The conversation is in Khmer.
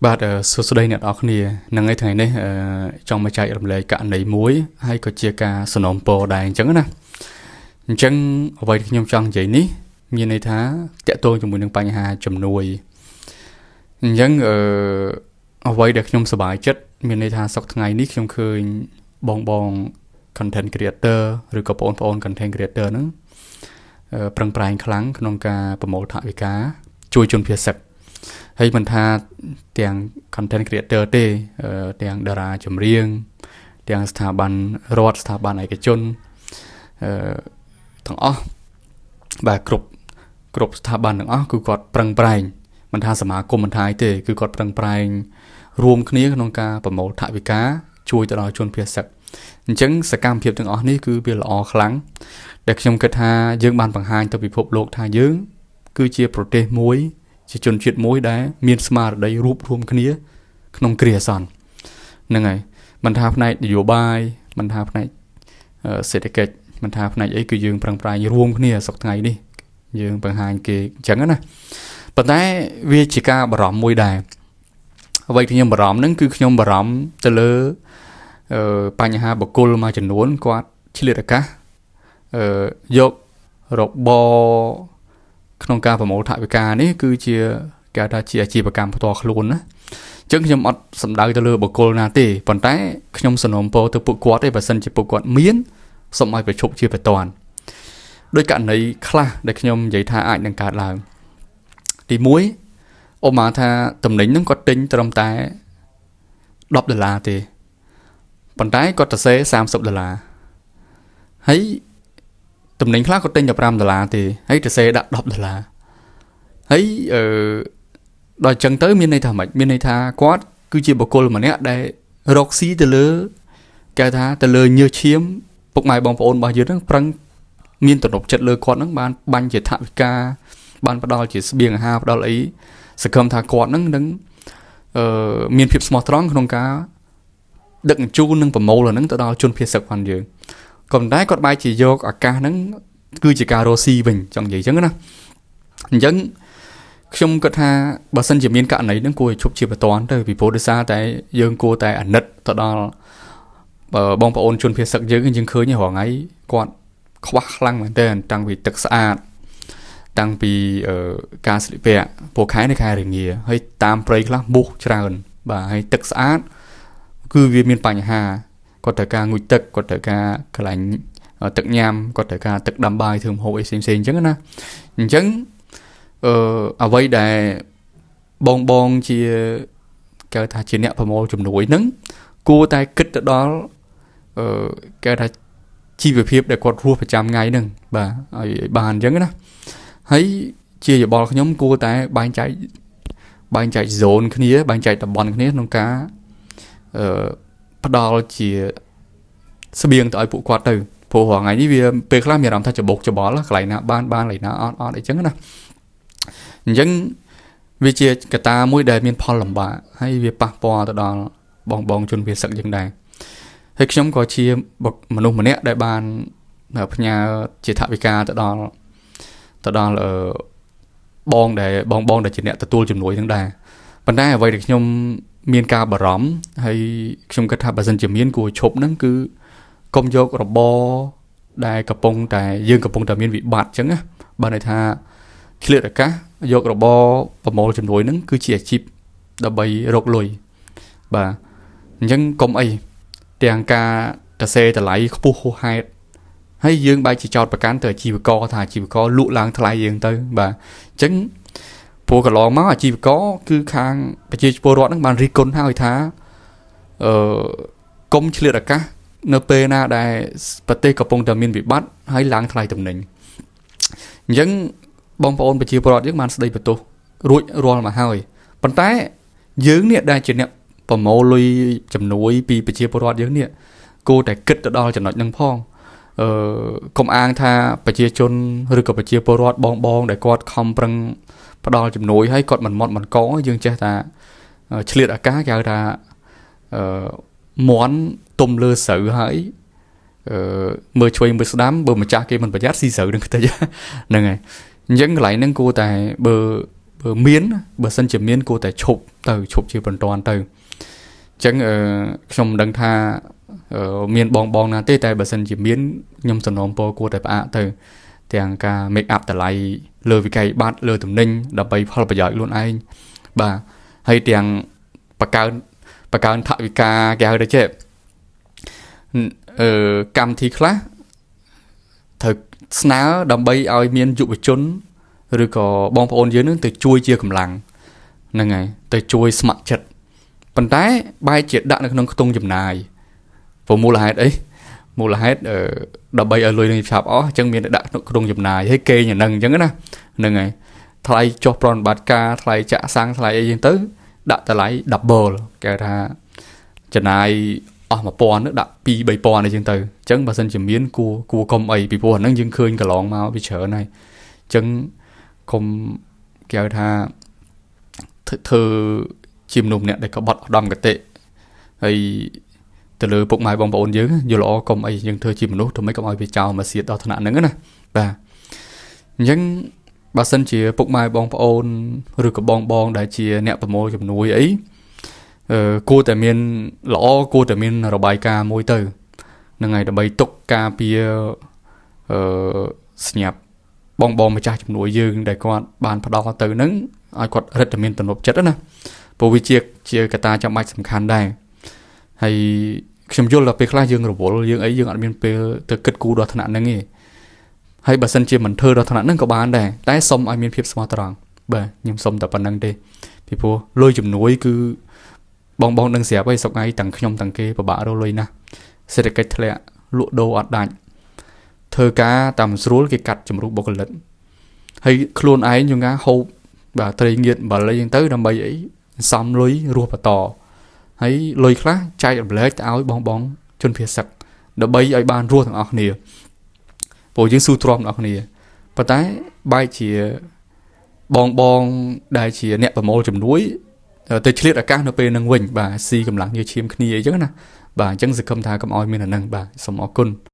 បាទសួស្តីអ្នកនរគ្នានឹងថ្ងៃនេះចង់មកចែករំលែកករណីមួយហើយក៏ជាការសំណូមពរដែរអញ្ចឹងណាអញ្ចឹងអ្វីដែលខ្ញុំចង់និយាយនេះមានន័យថាតាក់ទងជាមួយនឹងបញ្ហាជំនួយអញ្ចឹងអ្វីដែលខ្ញុំសប្បាយចិត្តមានន័យថាសប្តាហ៍ថ្ងៃនេះខ្ញុំឃើញបង content creator ឬក៏បងប្អូន content creator ហ្នឹងប្រឹងប្រែងខ្លាំងក្នុងការប្រមូលថវិកាជួយជនភៀសសិទ្ធហើយមិនថាទាំង content creator ទេទាំងតារាចម្រៀងទាំងស្ថាប័នរដ្ឋស្ថាប័នឯកជនទាំងអស់បាទគ្រប់ស្ថាប័នទាំងអស់គឺគាត់ប្រឹងប្រែងមិនថាសមាគមមិនថាអីទេគឺគាត់ប្រឹងប្រែងរួមគ្នាក្នុងការប្រមូលថវិកាជួយទៅដល់ជនភៀសសិទ្ធអញ្ចឹងសកម្មភាពទាំងអស់នេះគឺវាល្អខ្លាំងដែលខ្ញុំគិតថាយើងបានបង្ហាញទៅពិភពលោកថាយើងគឺជាប្រទេសមួយជាជនជាតិមួយដែលមានស្មារតីរួបរวมគ្នាក្នុងគ្រាអាសន្នហ្នឹងហើយមិនថាផ្នែកនយោបាយមិនថាផ្នែកសេដ្ឋកិច្ចមិនថាផ្នែកអីគឺយើងប្រឹងប្រែងរួមគ្នាសប្តាហ៍ថ្ងៃនេះយើងបង្ហាញគេអញ្ចឹងណាប៉ុន្តែវាជាការបារម្ភមួយដែរអ្វីที่ខ្ញុំបារម្ភហ្នឹងគឺខ្ញុំបារម្ភទៅលើបញ្ហាបុគ្គលមួយចំនួនគាត់ឆ្លៀតឱកាសយករបរក្នុងការប្រមូលថវិកានេះគឺជាគេថាជាអាជីវកម្មផ្ទាល់ខ្លួនណាអញ្ចឹងខ្ញុំអត់សំដៅទៅលើបុគ្គលណាទេប៉ុន្តែខ្ញុំសនំពោទៅពួកគាត់ទេបើសិនជាពួកគាត់មានសូមឲ្យប្រជុំជាបន្ទាន់ដោយករណីខ្លះដែលខ្ញុំនិយាយថាអាចនឹងកើតឡើងទី1អូម៉ាថាតំណែងហ្នឹងគាត់ទិញត្រឹមតែ$10ទេប៉ុន្តែគាត់ទៅសេ$30ហើយតំណែងខ្លះគាត់ទិញតែ$5ទេហើយទៅសេដាក់$10ហើយដល់អញ្ចឹងទៅមានន័យថាម៉េចមានន័យថាគាត់គឺជាបុគ្គលម្នាក់ដែលរកស៊ីទៅលើគេថាទៅលើញើសឈាមពុកម៉ែបងប្អូនរបស់យើងហ្នឹងប្រឹងមានទំនុកចិត្តលើគាត់ហ្នឹងបានបាញ់ជាថវិកាបានផ្ដល់ជាស្បៀងអាហារផ្ដល់អីសង្ឃឹមថាគាត់ហ្នឹងនឹងមានភាពស្មោះត្រង់ក្នុងការដឹកជញ្ជូននិងប្រមូលហ្នឹងទៅដល់ជនភៀសសិទ្ធិផងយើងក៏ប៉ុន្តែគាត់បែរជាយកឱកាសហ្នឹងគឺជាការរស់ស៊ីវិញចង់និយាយអញ្ចឹងណាអញ្ចឹងខ្ញុំគិតថាបើសិនជាមានករណីហ្នឹងគួរឲ្យឈប់ជាបន្ទាន់ទៅពីព្រោះដោយសារតែយើងគួរតែអាណិតទៅដល់បងប្អូនជនភៀសសិទ្ធិយើងឃើញរាល់ថ្ងៃគាត់ខ្វះខ្លាំងមែនទែនតាំងពីទឹកស្អាតតាំងពីការស្លៀកពាក់ពួកខែនៅខែរងាហើយតាមព្រៃខ្លះមូសច្រើនបាទហើយទឹកស្អាតគឺវាមានបញ្ហាគាត់ត្រូវការងូតទឹកគាត់ត្រូវការកន្លែងទឹកញ៉ាំគាត់ត្រូវការទឹកដាំបាយធ្វើម្ហូបអីផ្សេងៗអញ្ចឹងណាអញ្ចឹងអ្វីដែលបងជាគេថាជាអ្នកប្រមូលជំនួយហ្នឹងគួរតែគិតទៅដល់គេថាជីវភាពដែលគាត់រស់ប្រចាំថ្ងៃហ្នឹងបាទឲ្យបានអញ្ចឹងណាហើយជាយោបល់ខ្ញុំគួរតែបែងចែកហ្សូនគ្នាបែងចែកតំបន់គ្នាក្នុងការផ្ដល់ជាស្បៀងទៅឲ្យពួកគាត់ទៅព្រោះថ្ងៃនេះវាពេលខ្លះមានអារម្មណ៍ថាច្បោកច្បល់កន្លែងណាបានកន្លែងណាអត់អីចឹងណាអញ្ចឹងវាជាកត្តាមួយដែលមានផលលំបាកហើយវាប៉ះពាល់ទៅដល់បងជនភៀសសិទ្ធិយើងដែរហើយខ្ញុំក៏ជាមនុស្សម្នាក់ដែលបានផ្ញើជាថវិកាទៅដល់បងដែលជាអ្នកទទួលជំនួយហ្នឹងដែរប៉ុន្តែអ្វីដែលខ្ញុំមានការបារម្ភហើយខ្ញុំគិតថាបើសិនជាមានគួរឈប់ហ្នឹងគឺកុំយករបរដែលកំពុងតែមានវិបត្តិអញ្ចឹងណាបើន័យថាឆ្លៀតឱកាសយករបរប្រមូលជំនួយហ្នឹងគឺជាអាជីពដើម្បីរកលុយបាទអញ្ចឹងកុំអីទាំងការទៅសេតម្លៃខ្ពស់ហួសហេតុហើយយើងបែរជាចោតប្រកាន់ទៅអាជីវករថាអាជីវករលក់ឡើងថ្លៃយើងទៅបាទអញ្ចឹងព្រោះកន្លងមកអាជីវករគឺខាងប្រជាពលរដ្ឋហ្នឹងបានរិះគន់ហើយថាកុំឆ្លៀតឱកាសនៅពេលណាដែលប្រទេសកំពុងតែមានវិបត្តិហើយឡើងថ្លៃទំនិញអញ្ចឹងបងប្អូនប្រជាពលរដ្ឋយើងបានស្ដីបន្ទោសរួចរាល់មកហើយប៉ុន្តែយើងនេះដែលជាអ្នកប្រមូលលុយជំនួយពីប្រជាពលរដ្ឋយើងនេះគួរតែគិតទៅដល់ចំណុចហ្នឹងផងកុំអាងថាប្រជាជនឬក៏ប្រជាពលរដ្ឋបងដែលគាត់ខំប្រឹងផ្ដល់ជំនួយឲ្យគាត់មិនមត់មិនកយើងចេះថាឆ្លៀតឱកាសគេហៅថាមន់ទុំលើស្រូវហើយមើលឆ្វេងមើលស្ដាំបើម្ចាស់គេមិនប្រយ័ត្នស៊ីស្រូវនឹងខ្ទេចហ្នឹងហើយអញ្ចឹងកន្លែងហ្នឹងគួរតែបើ miến bờ sân chỉ miến cô tại chụp chỉ phần toàn từ chẳng trong đằng tha miền bong na tê tại bờ sân chỉ miến nhom sân nôm po cô tại bạ từ tiếng ca make up tại lại lừa vì cái bát lừa tụm ninh đập bay phao bây giờ luôn anh bà hay tiếng bạc cao thạ vì ca kéo đấy chứ cam thì khác thực sná đập bay ao miền dụ chốn rồi có bong ôn dưới nước từ chui chia cầm lằng nè ngày từ chui smart chật phần tái bay triệt đạn được nông tung chùm này và mua là hết ấy mua là hết đập bay ở lối này chạp ó chân miền đạn tung chùm này hết kê nhà nâng chẳng á nè ngày thay cho pron bát ca thay chạ sang thay ấy tới đạn ta lấy double kể ra chân này mà pon nữa đạn pi bảy pon này chân từ chẳng bà sân chỉ miến cua công ấy bị pon nâng dương khơi cả lon máu bị chở này chẳng không kéo ra thơ chim nụm nè để có bọt đâm cái tệ hay từ từ bụng mai bong bồn dưới dù lo công ấy nhưng thơ chim nút thôi mấy công ấy bị chào mà xiết đau thằng nạn nữa nè và nhưng bà sân chỉ bụng mai bong bồn rồi có bong đại chia nẹt vào môi chụp núi ấy cô tại miền lõ cô tại miền là bài ca môi từ nên ngày là bài tục ca bia snap bong mà cha chụp núi dương để con bàn phát đo từ nứng ai quật rất là miền tận nộp chất đó nè bộ vi chia cả ta trong bài sầm khăn đây hay xem vô là pe khai dương rồi bộ dương ấy dương ăn miền pe từ kết cú đo thằng nạn nâng nghe hay bà sân chia mình thơ đo thằng nạn nâng có bàn đây tái xong ai miền phép smart tròn bờ nhưng xong tập bản năng đi thì po lôi chụp núi cứ bong đang xẻ bay sọc ngay tầng nhom tầng kia và bả đâu lôi nè sẽ được cái thẻ lụa đồ ọt đạn thơ cá tầm rúa cái cắt chụp rút bọc lật hay luôn ấy nhưng ngã hậu bà tây nghiện bà lấy tới đâm bay ấy xong lối rùa bà tò hay lôi khác chạy ở lấy áo bong chân phía sặc đâm bay ấy ban rùa thằng ọc nìa bộ dương su trom ọc nìa và tái bay chỉ bong đại chỉ nẹt vào môi chùm núi tới chiết ở các nơi bên nâng quỳnh bà si cầm lặng như chim khni ấy chứ nè bà chẳng dịch cầm thà cầm oi miền là nâng bà sống ọc cun